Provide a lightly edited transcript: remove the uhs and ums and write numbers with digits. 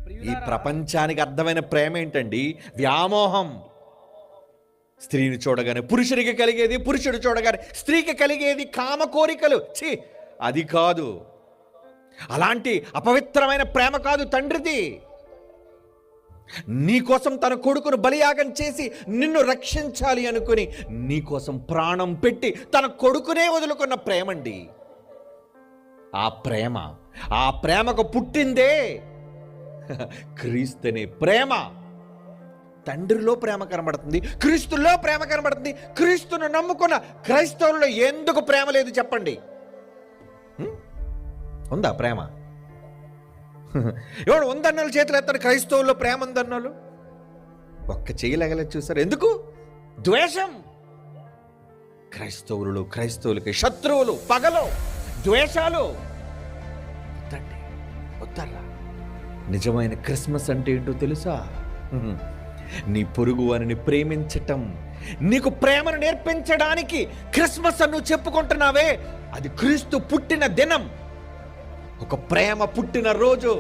ఈ ప్రపంచానికి అర్థమైన ప్రేమ ఏంటండి? వ్యామోహం. స్త్రీని చూడగానే పురుషుడికి కలిగేది, పురుషుడు చూడగానే స్త్రీకి కలిగేది కామ కోరికలు. అది కాదు. అలాంటి అపవిత్రమైన ప్రేమ కాదు తండ్రిది. నీకోసం తన కొడుకును బలియాగం చేసి నిన్ను రక్షించాలి అనుకుని నీకోసం ప్రాణం పెట్టి తన కొడుకునే వదులుకున్న ప్రేమండి. ఆ ప్రేమకు పుట్టిందే క్రీస్తునే ప్రేమ. తండ్రిలో ప్రేమ కనబడుతుంది, క్రీస్తులో ప్రేమ కనబడుతుంది. క్రీస్తును నమ్ముకున్న క్రైస్తవుల్లో ఎందుకు ప్రేమ లేదు చెప్పండి? ఉందా ప్రేమ? ఎవడు ఉందన్నోళ్ళు చేతులు ఎత్తాడు. క్రైస్తవుల్లో ప్రేమ ఉందన్నోళ్ళు ఒక్క చేయలేగలేదు. చూసారు? ఎందుకు? ద్వేషం. క్రైస్తవులకి శత్రువులు, పగలు, ద్వేషాలు. వద్దర్రా. నిజమైన క్రిస్మస్ అంటే ఏంటో తెలుసా? నీ పొరుగు వారిని ప్రేమించటం. నీకు ప్రేమను నేర్పించడానికి క్రిస్మస్ అని నువ్వు చెప్పుకుంటున్నావే, అది క్రీస్తు పుట్టిన దినం, ఒక ప్రేమ పుట్టిన రోజు.